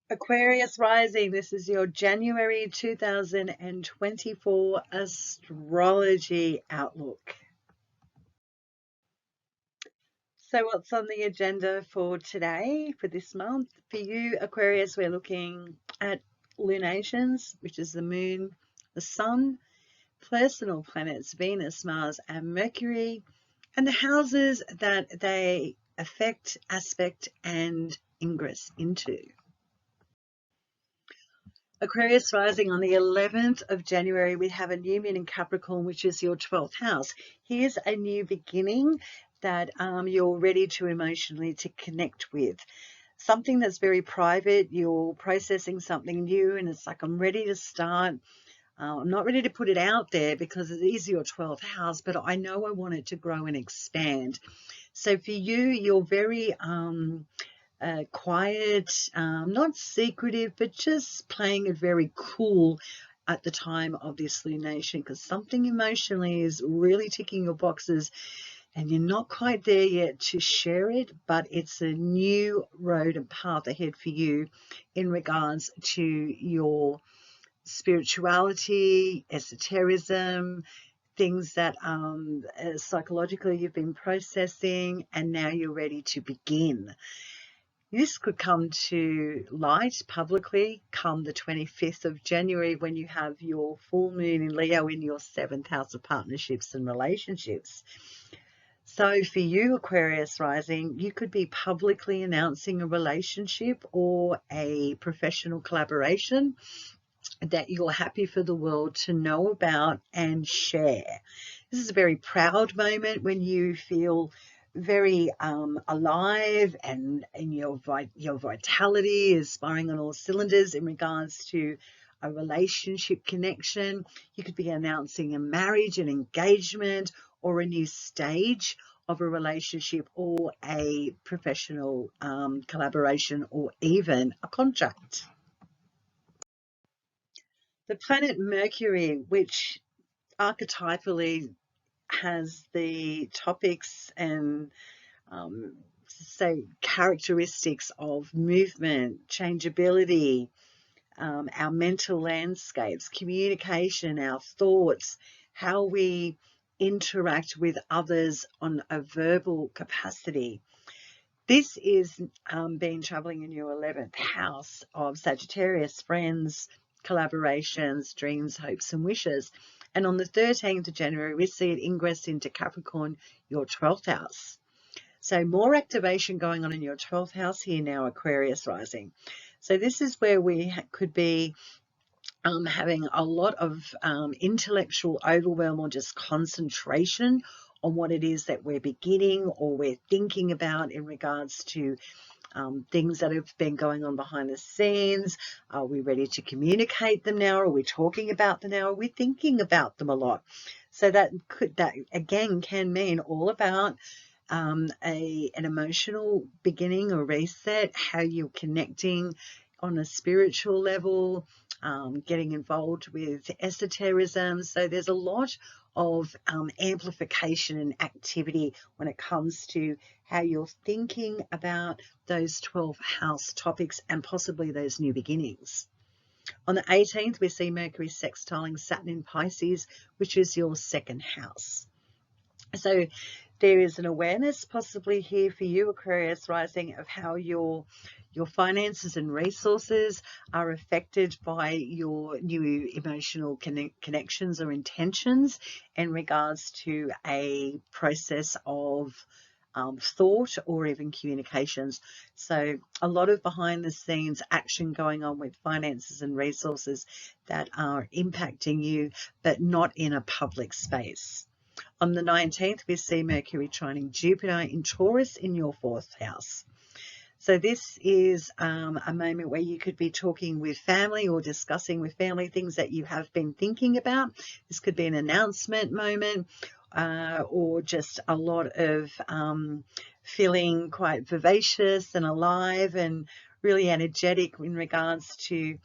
Aquarius rising, this is your January 2024 astrology outlook. So what's on the agenda for today, for this month? For you, Aquarius, we're looking at lunations, which is the moon, the sun, personal planets, Venus, Mars, and Mercury, and the houses that they affect, aspect, and ingress into. Aquarius rising on the 11th of January, we have a new moon in Capricorn, which is your 12th house. Here's a new beginning that you're ready to emotionally to connect with. Something that's very private, you're processing something new, and it's like, I'm ready to start. I'm not ready to put it out there because it is your 12th house, but I know I want it to grow and expand. So for you, you're very quiet, not secretive, but just playing it very cool at the time of this lunation, because something emotionally is really ticking your boxes and you're not quite there yet to share it, but it's a new road and path ahead for you in regards to your spirituality, esotericism, things that psychologically you've been processing, and now you're ready to begin. This could come to light publicly come the 25th of January when you have your full moon in Leo in your 7th house of partnerships and relationships. So for you, Aquarius rising, you could be publicly announcing a relationship or a professional collaboration that you're happy for the world to know about and share. This is a very proud moment when you feel very alive and your vitality is firing on all cylinders in regards to a relationship connection. You could be announcing a marriage, an engagement, or a new stage of a relationship or a professional collaboration or even a contract. The planet Mercury, which archetypally has the topics and say characteristics of movement, changeability, our mental landscapes, communication, our thoughts, how we interact with others on a verbal capacity. This is been traveling in your 11th house of Sagittarius, friends, collaborations, dreams, hopes, and wishes. And on the 13th of January, we see it ingress into Capricorn, your 12th house. So more activation going on in your 12th house here now, Aquarius rising. So this is where we could be having a lot of intellectual overwhelm or just concentration on what it is that we're beginning or we're thinking about in regards to things that have been going on behind the scenes. Are we ready to communicate them now? Are we talking about them now? Are we thinking about them a lot? So that again can mean all about an emotional beginning or reset, how you're connecting on a spiritual level, getting involved with esotericism. So there's a lot of amplification and activity when it comes to how you're thinking about those 12 house topics and possibly those new beginnings. On the 18th, we see Mercury sextiling Saturn in Pisces, which is your 2nd house. So there is an awareness possibly here for you, Aquarius rising, of how your finances and resources are affected by your new emotional connections or intentions in regards to a process of thought or even communications. So a lot of behind the scenes action going on with finances and resources that are impacting you, but not in a public space. On the 19th, we see Mercury trining Jupiter in Taurus in your 4th house. So this is a moment where you could be talking with family or discussing with family things that you have been thinking about. This could be an announcement moment or just a lot of feeling quite vivacious and alive and really energetic in regards to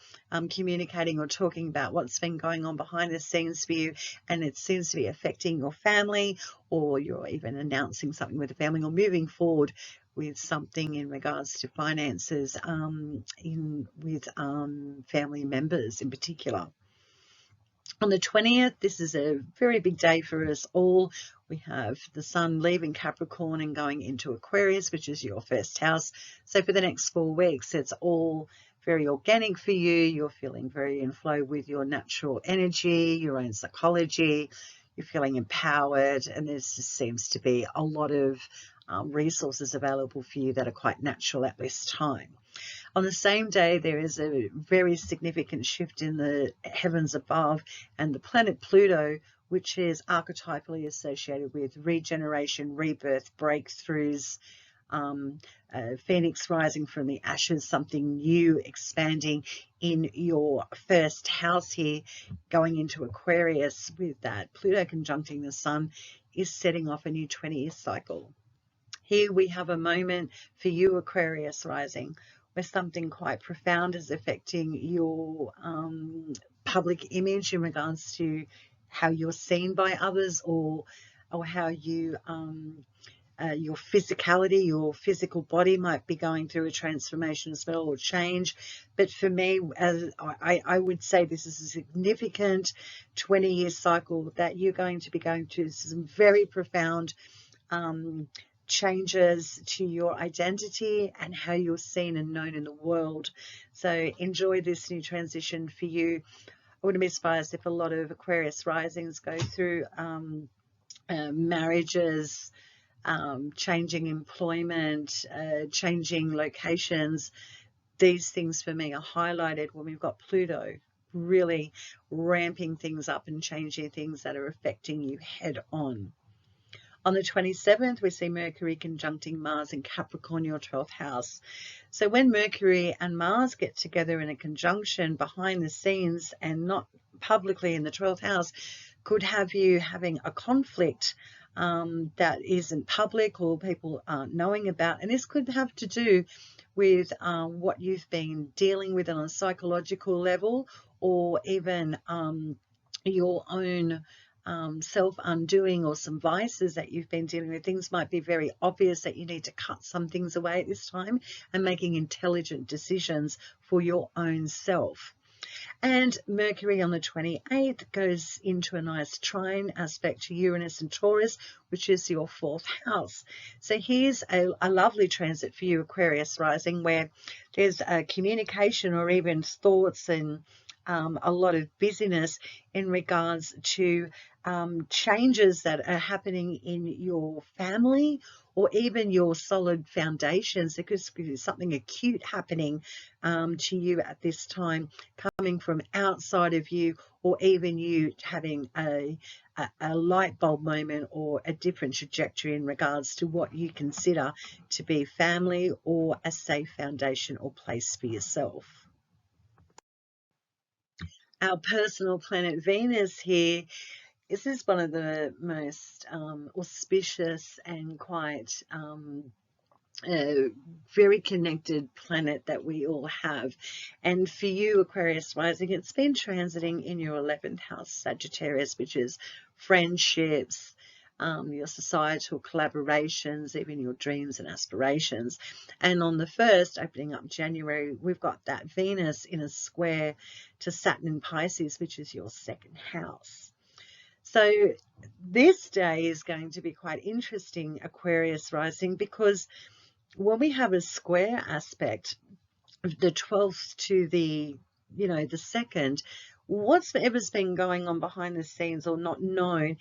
communicating or talking about what's been going on behind the scenes for you, and it seems to be affecting your family, or you're even announcing something with the family or moving forward with something in regards to finances, with family members in particular. On the 20th, this is a very big day for us all. We have the sun leaving Capricorn and going into Aquarius, which is your first house. So for the next 4 weeks, it's all very organic for you. You're feeling very in flow with your natural energy, your own psychology. You're feeling empowered, and there just seems to be a lot of resources available for you that are quite natural at this time. On the same day, there is a very significant shift in the heavens above, and the planet Pluto, which is archetypally associated with regeneration, rebirth, breakthroughs, phoenix rising from the ashes, something new expanding in your first house here, going into Aquarius with that Pluto conjuncting the sun, is setting off a new 20-year cycle. Here we have a moment for you, Aquarius rising, where something quite profound is affecting your public image in regards to how you're seen by others, or how you your physicality, your physical body might be going through a transformation as well, or change. But for me, as I would say, this is a significant 20-year cycle that you're going to be going through some very profound changes to your identity and how you're seen and known in the world. So enjoy this new transition for you. I wouldn't be surprised if a lot of Aquarius risings go through marriages, changing employment, changing locations. These things for me are highlighted when we've got Pluto really ramping things up and changing things that are affecting you head on. On the 27th, we see Mercury conjuncting Mars in Capricorn, your 12th house. So when Mercury and Mars get together in a conjunction behind the scenes and not publicly in the 12th house, could have you having a conflict that isn't public or people aren't knowing about. And this could have to do with what you've been dealing with on a psychological level, or even your own self-undoing, or some vices that you've been dealing with. Things might be very obvious that you need to cut some things away at this time, and making intelligent decisions for your own self. And Mercury on the 28th goes into a nice trine aspect to Uranus and Taurus, which is your 4th house. So here's a lovely transit for you, Aquarius rising, where there's a communication or even thoughts and a lot of busyness in regards to changes that are happening in your family, or even your solid foundations. There could be something acute happening to you at this time, coming from outside of you, or even you having a light bulb moment or a different trajectory in regards to what you consider to be family or a safe foundation or place for yourself. Our personal planet Venus here, this is one of the most auspicious and quite very connected planet that we all have. And for you, Aquarius rising, it's been transiting in your 11th house, Sagittarius, which is friendships, your societal collaborations, even your dreams and aspirations. And on the 1st, opening up January, we've got that Venus in a square to Saturn in Pisces, which is your 2nd house. So this day is going to be quite interesting, Aquarius rising, because when we have a square aspect, the 12th to the, the 2nd, whatever's been going on behind the scenes or not known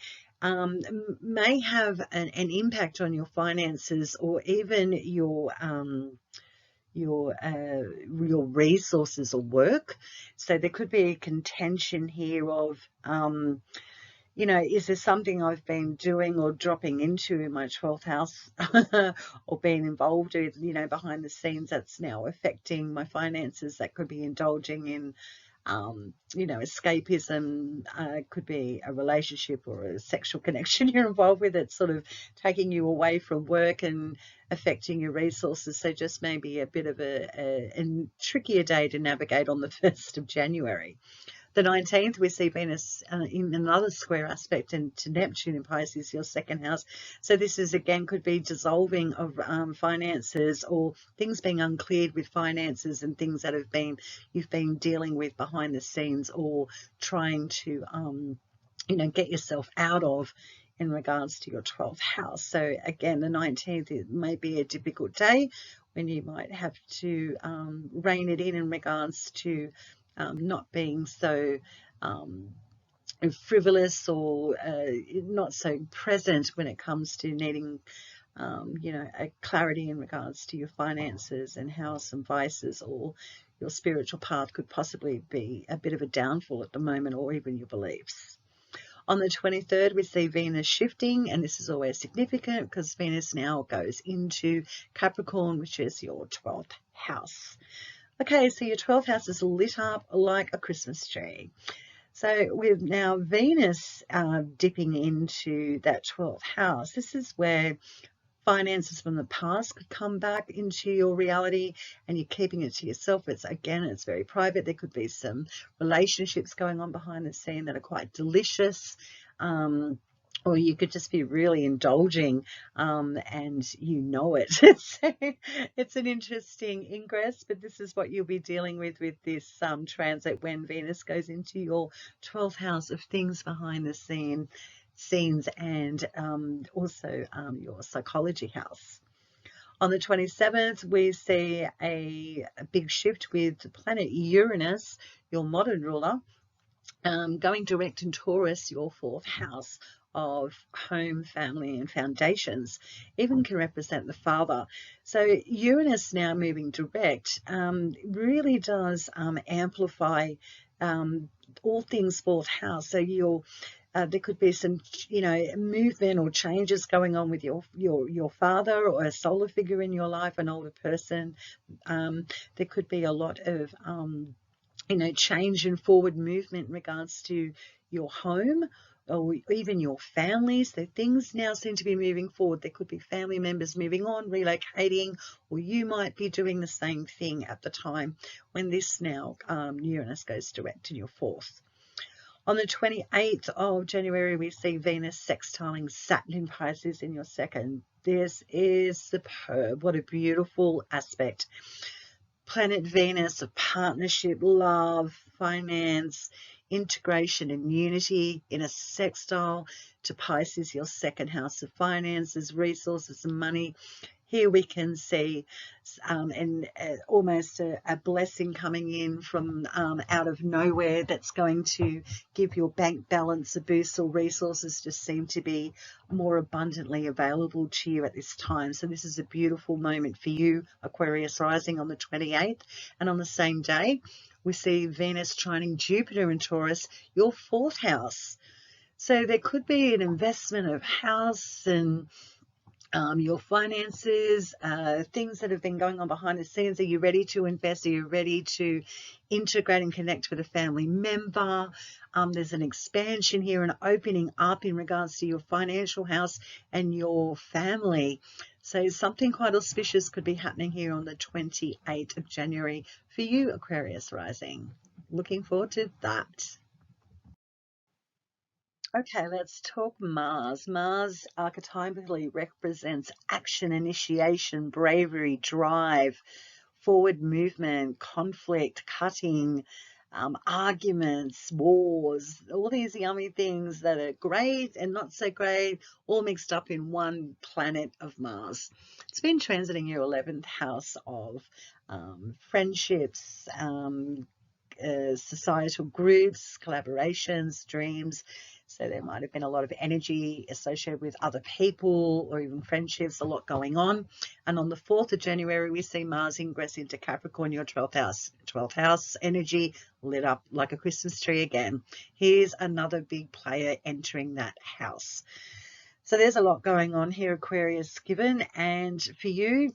may have an impact on your finances, or even your resources or work. So there could be a contention here of is there something I've been doing or dropping into in my 12th house or being involved with, behind the scenes, that's now affecting my finances? That could be indulging in, escapism. Could be a relationship or a sexual connection you're involved with that's sort of taking you away from work and affecting your resources. So just maybe a bit of a trickier day to navigate on the 1st of January. The 19th, we see Venus in another square aspect and to Neptune in Pisces, your second house. So this is, again, could be dissolving of finances, or things being uncleared with finances and things that you've been dealing with behind the scenes, or trying to get yourself out of in regards to your 12th house. So again, the 19th, it may be a difficult day when you might have to rein it in regards to not being so frivolous, or not so present when it comes to needing a clarity in regards to your finances and how some vices or your spiritual path could possibly be a bit of a downfall at the moment, or even your beliefs. On the 23rd, we see Venus shifting, and this is always significant because Venus now goes into Capricorn, which is your 12th house. Okay, so your 12th house is lit up like a Christmas tree. So with now Venus dipping into that 12th house, this is where finances from the past could come back into your reality, and you're keeping it to yourself. It's very private. There could be some relationships going on behind the scene that are quite delicious, or you could just be really indulging, and you know it. It's an interesting ingress, but this is what you'll be dealing with this transit when Venus goes into your 12th house of things behind the scenes, and also your psychology house. On the 27th, we see a big shift with the planet Uranus, your modern ruler, going direct in Taurus, your 4th house of home, family, and foundations. Even can represent the father. So Uranus now moving direct really does amplify all things 4th house. So there could be some, movement or changes going on with your father, or a solar figure in your life, an older person. There could be a lot of, change and forward movement in regards to your home, or even your families. So things now seem to be moving forward. There could be family members moving on, relocating, or you might be doing the same thing at the time when this now Uranus goes direct in your 4th. On the 28th of January, we see Venus sextiling Saturn in Pisces in your 2nd. This is superb. What a beautiful aspect. Planet Venus of partnership, love, finance, integration and unity in a sextile to Pisces, your 2nd house of finances, resources and money. Here we can see almost a blessing coming in from out of nowhere that's going to give your bank balance a boost, or resources just seem to be more abundantly available to you at this time. So this is a beautiful moment for you, Aquarius rising, on the 28th. And on the same day, we see Venus trining Jupiter in Taurus, your 4th house. So there could be an investment of house and your finances, things that have been going on behind the scenes. Are you ready to invest? Are you ready to integrate and connect with a family member? There's an expansion here, an opening up in regards to your financial house and your family. So something quite auspicious could be happening here on the 28th of January for you, Aquarius rising. Looking forward to that. Okay, let's talk Mars. Mars archetypically represents action, initiation, bravery, drive, forward movement, conflict, cutting, arguments, wars, all these yummy things that are great and not so great, all mixed up in one planet of Mars. It's been transiting your 11th house of friendships, societal groups, collaborations, dreams. So there might have been a lot of energy associated with other people or even friendships, a lot going on. And on the 4th of January, we see Mars ingress into Capricorn, your 12th house. 12th house energy lit up like a Christmas tree again. Here's another big player entering that house. So there's a lot going on here, Aquarius given. And for you,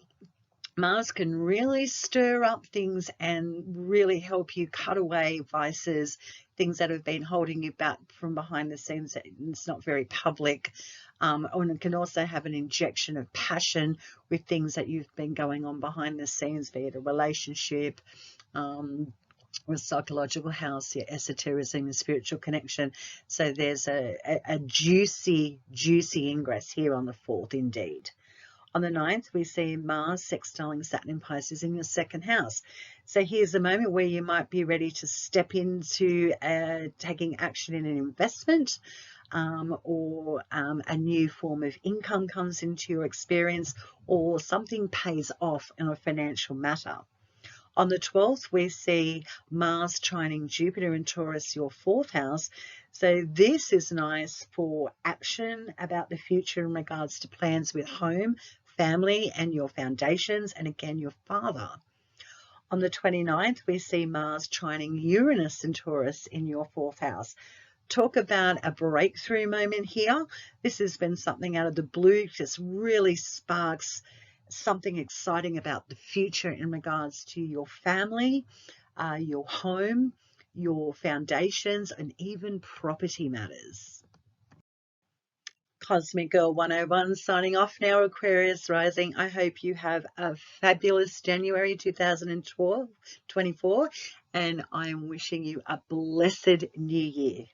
Mars can really stir up things and really help you cut away vices, things that have been holding you back from behind the scenes. It's not very public. And it can also have an injection of passion with things that you've been going on behind the scenes, be it a relationship, or psychological house, your esotericism and spiritual connection. So there's a juicy ingress here on the 4th indeed. On the 9th, we see Mars sextiling Saturn in Pisces in your 2nd house. So here's a moment where you might be ready to step into taking action in an investment, or a new form of income comes into your experience, or something pays off in a financial matter. On the 12th, we see Mars trining Jupiter in Taurus, your 4th house. So this is nice for action about the future in regards to plans with home, family, and your foundations, and again, your father. On the 29th, we see Mars trining Uranus in Taurus in your 4th house. Talk about a breakthrough moment here. This has been something out of the blue, just really sparks something exciting about the future in regards to your family, your home, your foundations, and even property matters. Cosmic Girl 101 signing off now, Aquarius rising. I hope you have a fabulous January 2024, and I am wishing you a blessed new year.